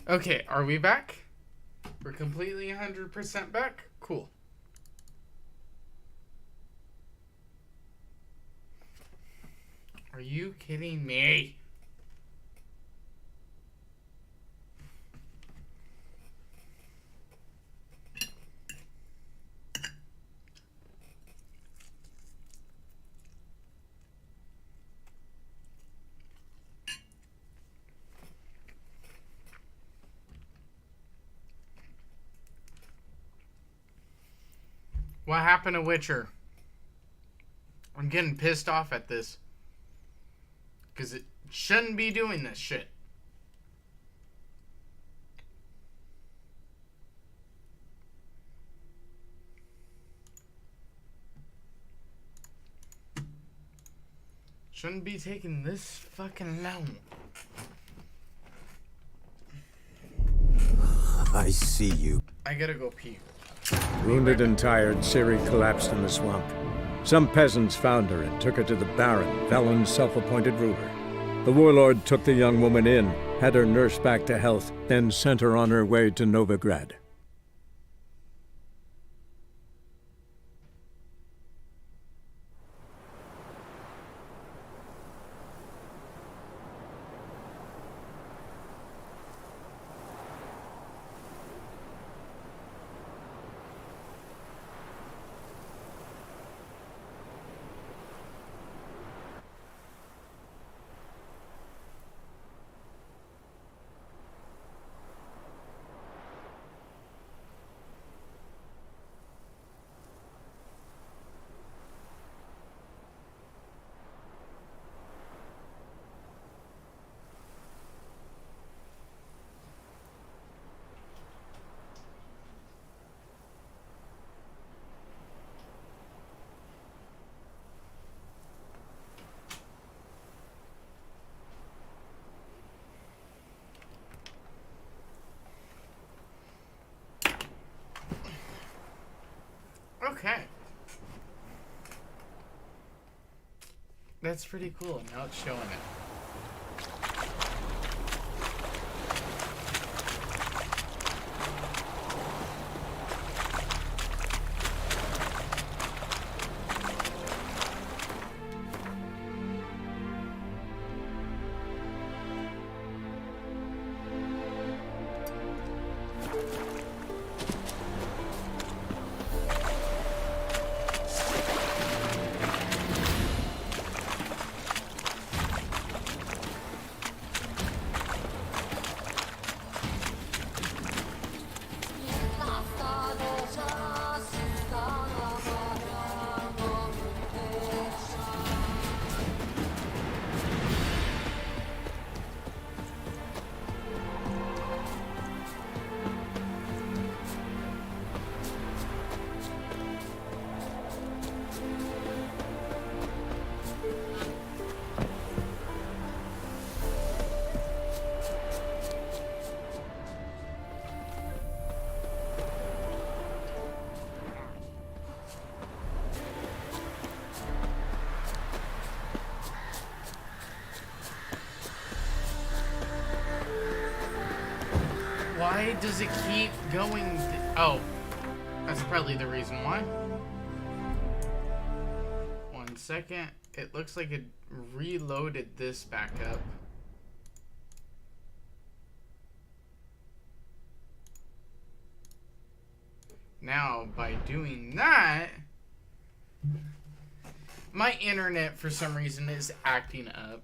Okay, are we back? We're completely 100% back? Cool. Are you kidding me? What happened to Witcher? I'm getting pissed off at this. Because it shouldn't be doing this shit. Shouldn't be taking this fucking long. I see you. I gotta go pee. Wounded and tired, Ciri collapsed in the swamp. Some peasants found her and took her to the Baron, Velen's self-appointed ruler. The warlord took the young woman in, had her nursed back to health, then sent her on her way to Novigrad. Okay. That's pretty cool. Now it's showing it. Why does it keep going? Oh, that's probably the reason why. 1 second. It looks like it reloaded this back up. Now, by doing that, my internet for some reason is acting up.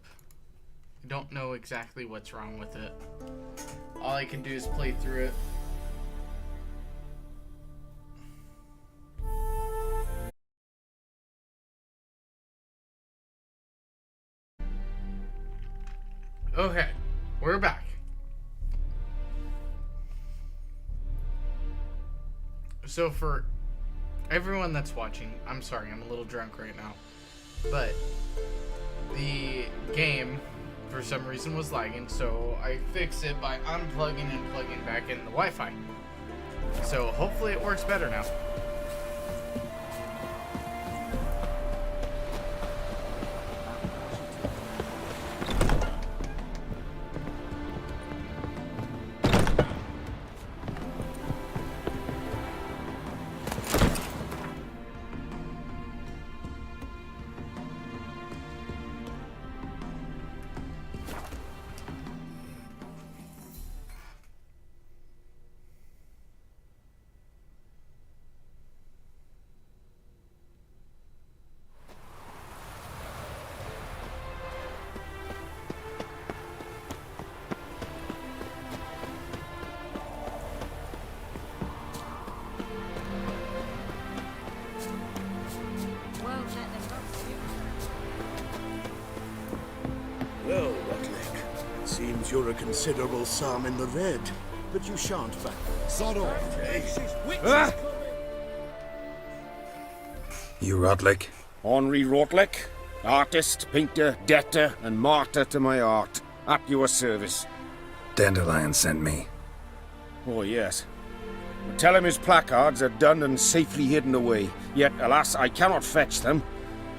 I don't know exactly what's wrong with it. All I can do is play through it. Okay, we're back. So for everyone that's watching, I'm sorry, I'm a little drunk right now, but the game for some reason was lagging, so I fixed it by unplugging and plugging back in the Wi-Fi. So hopefully it works better now. you're a considerable sum in the red, but you shan't back. Sod off. You Rotlick? Henri Rotlick, artist, painter, debtor, and martyr to my art. At your service. Dandelion sent me. Oh, yes. Tell him his placards are done and safely hidden away. Yet, alas, I cannot fetch them,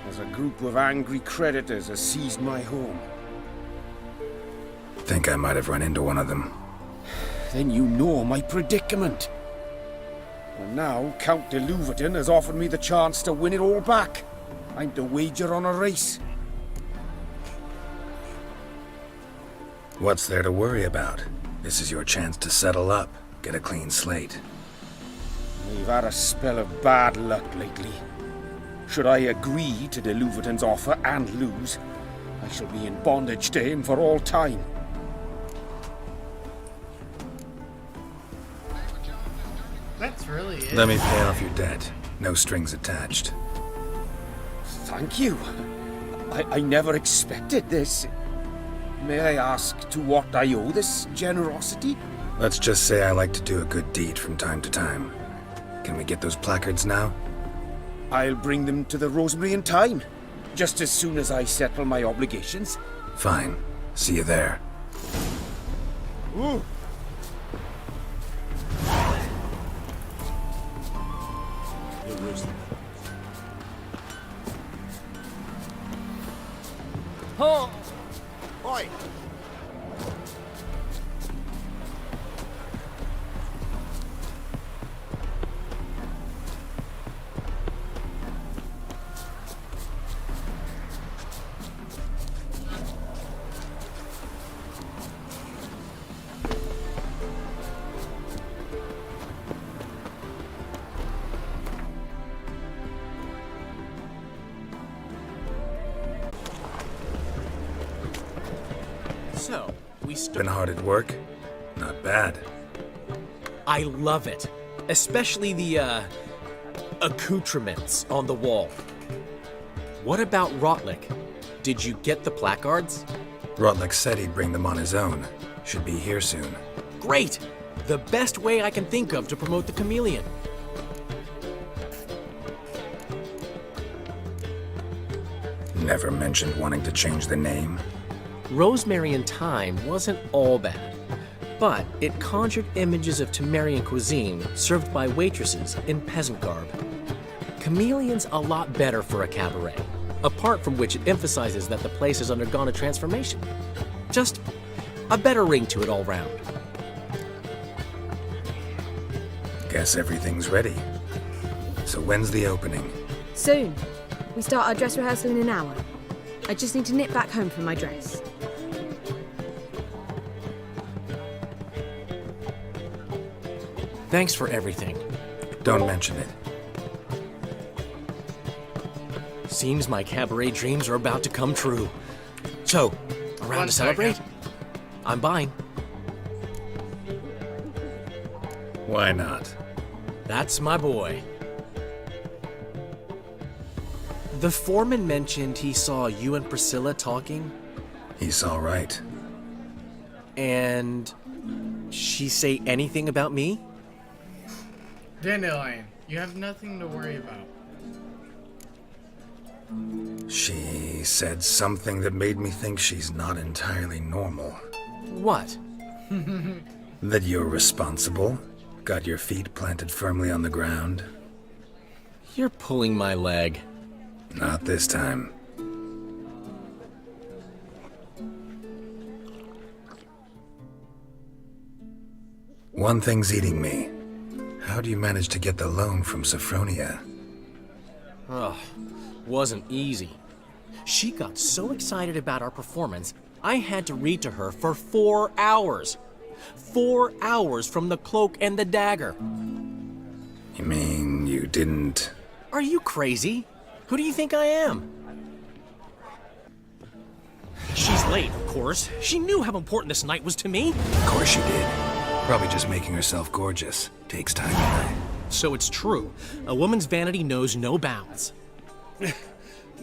as a group of angry creditors has seized my home. Think I might have run into one of them. Then you know my predicament. And now, Count de Louverton has offered me the chance to win it all back. I'm to wager on a race. What's there to worry about? This is your chance to settle up, get a clean slate. We've had a spell of bad luck lately. Should I agree to de Louverton's offer and lose, I shall be in bondage to him for all time. That's really it. Let me pay off your debt. No strings attached. Thank you. I never expected this. May I ask to what I owe this generosity? Let's just say I like to do a good deed from time to time. Can we get those placards now? I'll bring them to the Rosemary in time, just as soon as I settle my obligations. Fine. See you there. Ooh. Oh! Oi! So, we Been hard at work? Not bad. I love it. Especially the, accoutrements on the wall. What about Rotlick? Did you get the placards? Rotlick said he'd bring them on his own. Should be here soon. Great! The best way I can think of to promote the chameleon. Never mentioned wanting to change the name. Rosemary in Time wasn't all bad, but it conjured images of Temerian cuisine served by waitresses in peasant garb. Chameleon's a lot better for a cabaret, apart from which it emphasizes that the place has undergone a transformation. Just a better ring to it all round. Guess everything's ready. So when's the opening? Soon. We start our dress rehearsal in an hour. I just need to nip back home for my dress. Thanks for everything. Don't mention it. Seems my cabaret dreams are about to come true. So, around One to celebrate? second. I'm buying. Why not? That's my boy. The foreman mentioned he saw you and Priscilla talking, He's all right. and she say anything about me? Dandelion, you have nothing to worry about. She said something that made me think she's not entirely normal. What? That you're responsible, got your feet planted firmly on the ground. You're pulling my leg. Not this time. One thing's eating me. How do you manage to get the loan from Sophronia? Ugh, wasn't easy. She got so excited about our performance, I had to read to her for 4 hours. 4 hours from the Cloak and the Dagger. You mean you didn't... Are you crazy? Who do you think I am? She's late, of course. She knew how important this night was to me. Of course she did. Probably just making herself gorgeous. Takes time, you know. So it's true. A woman's vanity knows no bounds.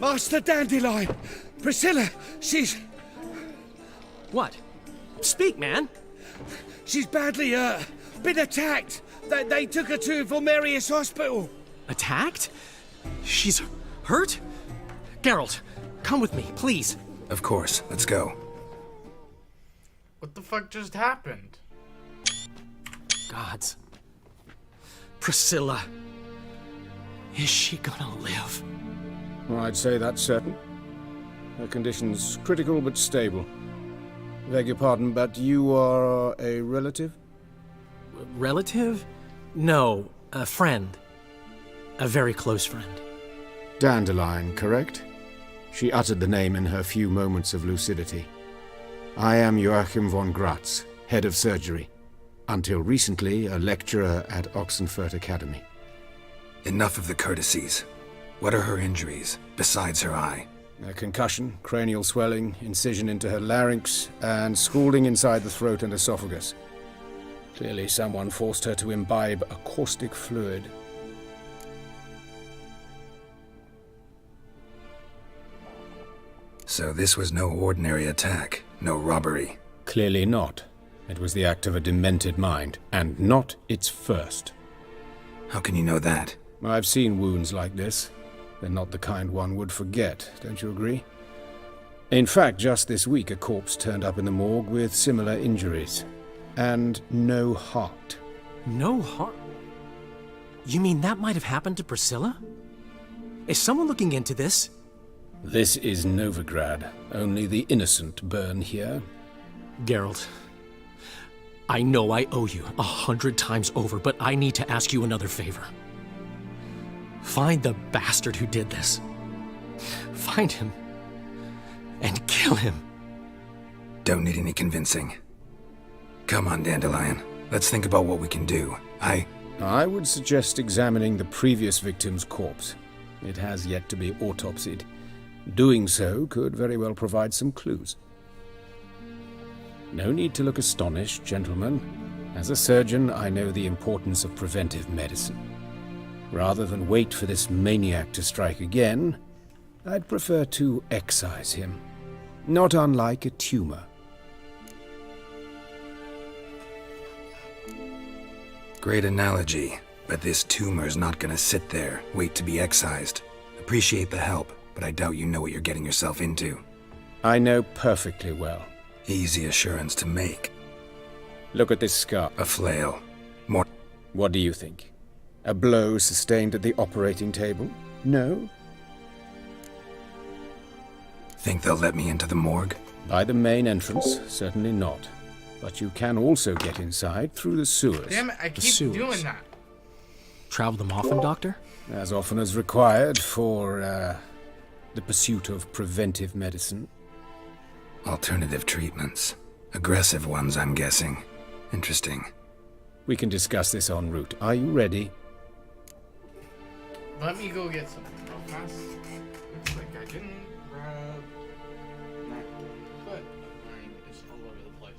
Master Dandelion! Priscilla, she's... What? Speak, man. She's badly been attacked. They took her to Volmerius Hospital. Attacked? She's hurt? Geralt, come with me, please. Of course, let's go. What the fuck just happened? Gods. Priscilla. Is she gonna live? I'd say that's certain. Her condition's critical but stable. Beg your pardon, but you are a relative? Relative? No, a friend. A very close friend. Dandelion, correct? She uttered the name in her few moments of lucidity. I am Joachim von Gratz, head of surgery. Until recently, a lecturer at Oxenfurt Academy. Enough of the courtesies. What are her injuries, besides her eye? A concussion, cranial swelling, incision into her larynx, and scalding inside the throat and esophagus. Clearly someone forced her to imbibe a caustic fluid. So this was no ordinary attack, no robbery. Clearly not. It was the act of a demented mind, and not its first. How can you know that? I've seen wounds like this. They're not the kind one would forget, don't you agree? In fact, just this week a corpse turned up in the morgue with similar injuries. And no heart. No heart? You mean that might have happened to Priscilla? Is someone looking into this? This is Novigrad. Only the innocent burn here. Geralt, I know I owe you 100 times over, but I need to ask you another favor. Find the bastard who did this. Find him. And kill him. Don't need any convincing. Come on, Dandelion. Let's think about what we can do. I would suggest examining the previous victim's corpse. It has yet to be autopsied. Doing so could very well provide some clues. No need to look astonished, gentlemen. As a surgeon, I know the importance of preventive medicine. Rather than wait for this maniac to strike again, I'd prefer to excise him. Not unlike a tumor. Great analogy, but this tumor's not gonna sit there, wait to be excised. Appreciate the help, but I doubt you know what you're getting yourself into. I know perfectly well. Easy assurance to make. Look at this scar. A flail. More. What do you think? A blow sustained at the operating table? No? Think they'll let me into the morgue? By the main entrance, certainly not. But you can also get inside through the sewers. Damn it, I keep sewers. doing that. Travel them often, Doctor? As often as required for, the pursuit of preventive medicine. Alternative treatments. Aggressive ones, I'm guessing. Interesting. We can discuss this en route. Are you ready? Let me go get some real fast. Looks like I didn't grab napkin, but mine is all over the place.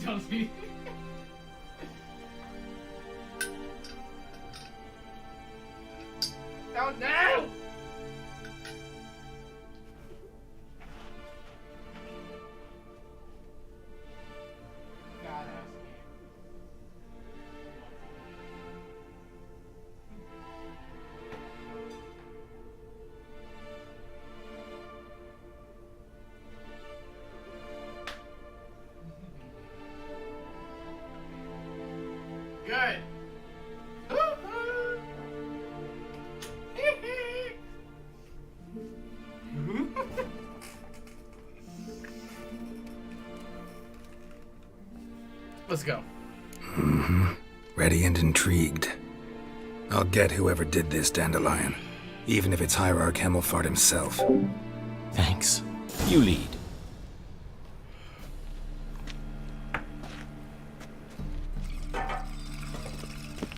Don't be. Oh no! go. Ready and intrigued. I'll get whoever did this, Dandelion. Even if it's Hierarch Hemmelfart himself. Thanks. You lead.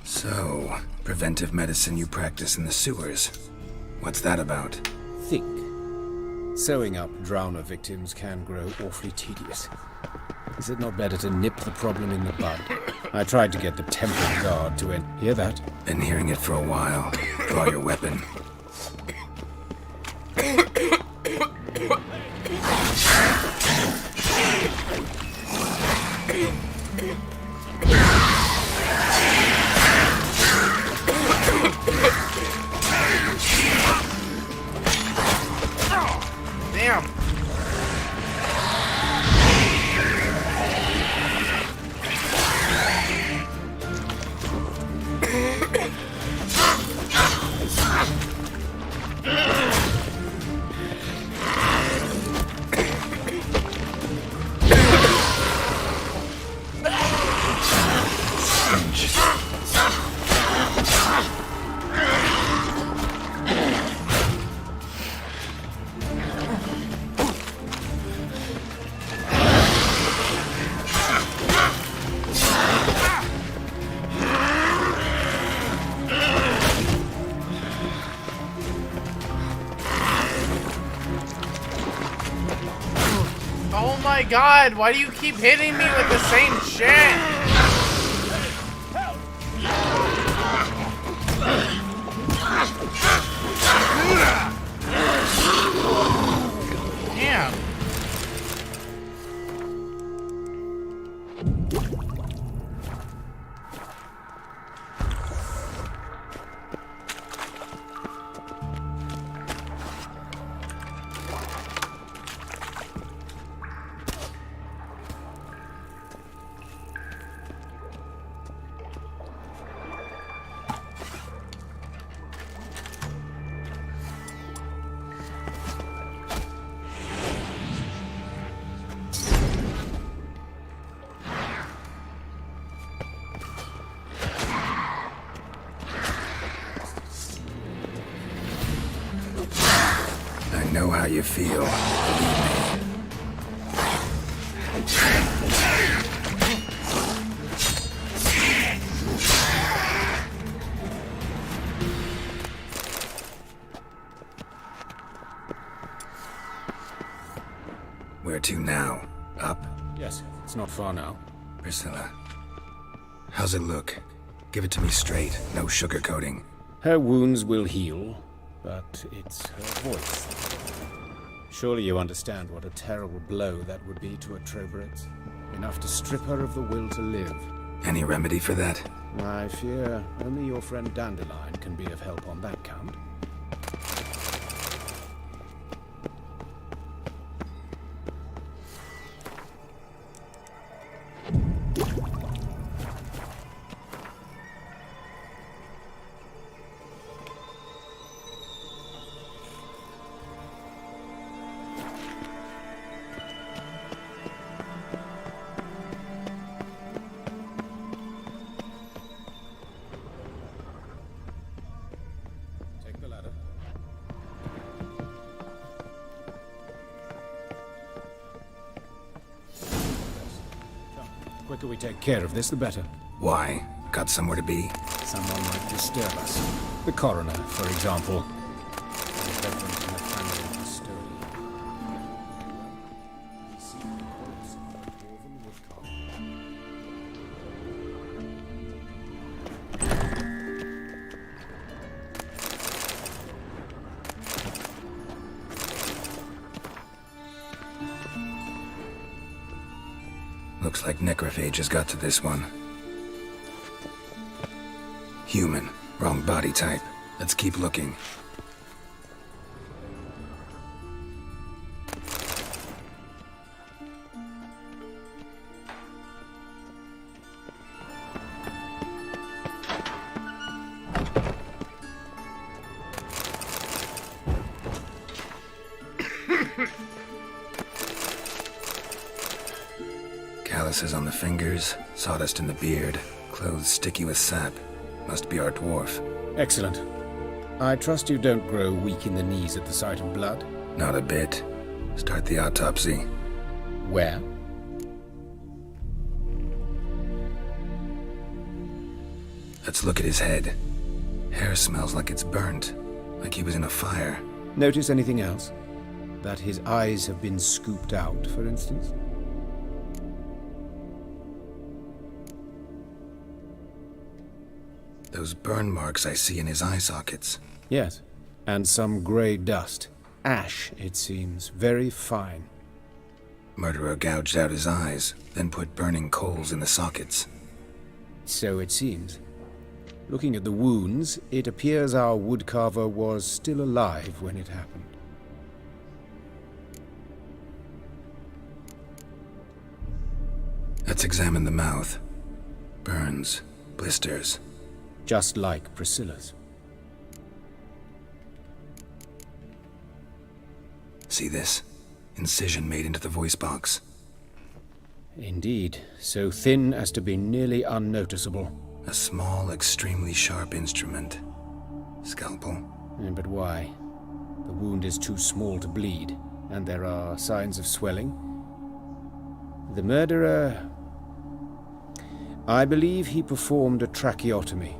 So, preventive medicine you practice in the sewers. What's that about? Think. Sewing up drowner victims can grow awfully tedious. Is it not better to nip the problem in the bud? I tried to get the Temple Guard to end. Hear that? Been hearing it for a while. Draw your weapon. Damn. Oh my god, why do you keep hitting me with the same shit? Damn. I know how you feel. Believe me. Where to now? Up? Yes, it's not far now. Priscilla. How's it look? Give it to me straight, no sugarcoating. Her wounds will heal, but it's her voice. Surely you understand what a terrible blow that would be to a Troberet. Enough to strip her of the will to live. Any remedy for that? I fear only your friend Dandelion can be of help on that count. Take the ladder. The quicker we take care of this, the better. Why? Got somewhere to be? Someone might disturb us. The coroner, for example. The reverend in a family of custodian. We see the corpse of a dwarven woodcarver. Looks like necrophages got to this one. Human. Wrong body type. Let's keep looking. calluses on the fingers, sawdust in the beard, clothes sticky with sap. Must be our dwarf. Excellent. I trust you don't grow weak in the knees at the sight of blood. Not a bit. Start the autopsy. Where? Let's look at his head. Hair smells like it's burnt, like he was in a fire. Notice anything else? That his eyes have been scooped out, for instance? Those burn marks I see in his eye sockets. Yes. And some grey dust. Ash, it seems. Very fine. Murderer gouged out his eyes, then put burning coals in the sockets. So it seems. Looking at the wounds, it appears our woodcarver was still alive when it happened. Let's examine the mouth. Burns, blisters. Just like Priscilla's. See this? Incision made into the voice box. Indeed, so thin as to be nearly unnoticeable. A small, extremely sharp instrument. Scalpel. But why? The wound is too small to bleed, and there are signs of swelling. The murderer... I believe he performed a tracheotomy,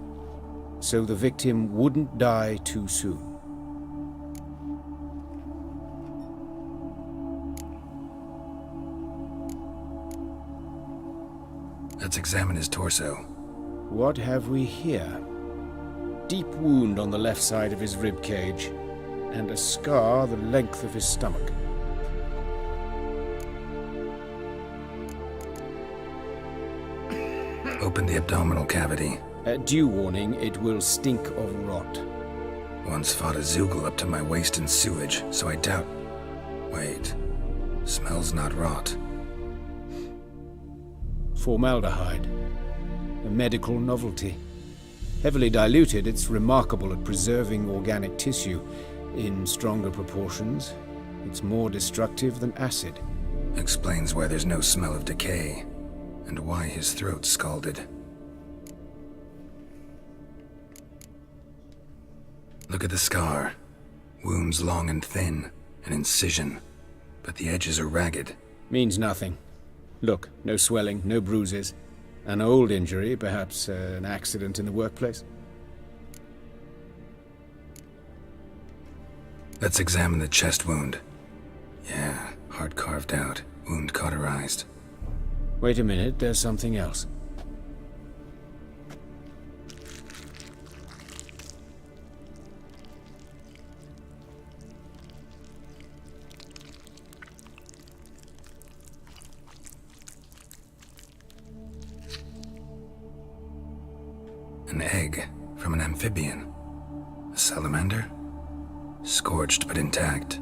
so the victim wouldn't die too soon. Let's examine his torso. What have we here? Deep wound on the left side of his rib cage, and a scar the length of his stomach. Open the abdominal cavity. Due warning, it will stink of rot. Once fought a Zoogle up to my waist in sewage, so I doubt... Wait. Smells not rot. Formaldehyde. A medical novelty. Heavily diluted, it's remarkable at preserving organic tissue. In stronger proportions, it's more destructive than acid. Explains why there's no smell of decay, and why his throat's scalded. Look at the scar. Wounds long and thin, an incision, but the edges are ragged. Means nothing. Look, no swelling, no bruises. An old injury, perhaps an accident in the workplace. Let's examine the chest wound. Yeah, heart carved out, wound cauterized. Wait a minute, there's something else. An egg from an amphibian. A salamander? Scorched but intact.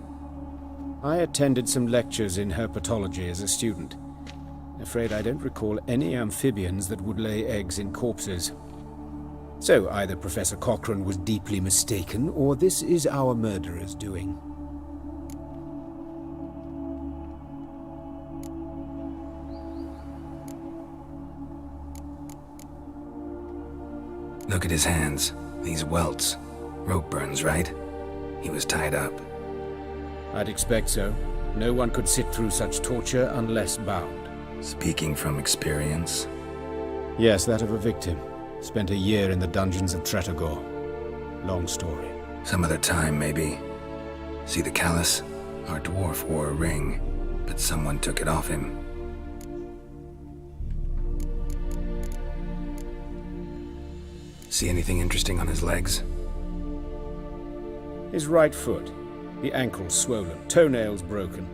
I attended some lectures in herpetology as a student. Afraid I don't recall any amphibians that would lay eggs in corpses. So either Professor Cochrane was deeply mistaken, or this is our murderer's doing. Look at his hands. These welts. Rope burns, right? He was tied up. I'd expect so. No one could sit through such torture unless bound. Speaking from experience. Yes, that of a victim. Spent a year in the dungeons of Tretogor. Long story. Some other time, maybe. See the callus? Our dwarf wore a ring, but someone took it off him. See anything interesting on his legs? His right foot. The ankle swollen, toenails broken.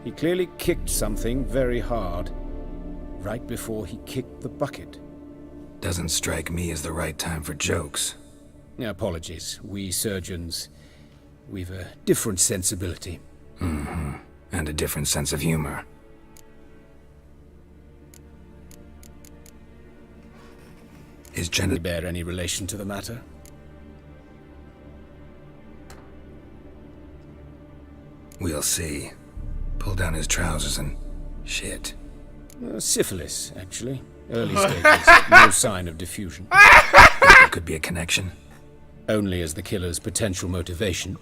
He clearly kicked something very hard. Right before he kicked the bucket. Doesn't strike me as the right time for jokes. Apologies. We surgeons, we've a different sensibility. Mm-hmm. And a different sense of humor. His Can bear any relation to the matter? We'll see. Pull down his trousers and... shit. Syphilis, actually. Early stages. No sign of diffusion. There could be a connection. Only as the killer's potential motivation.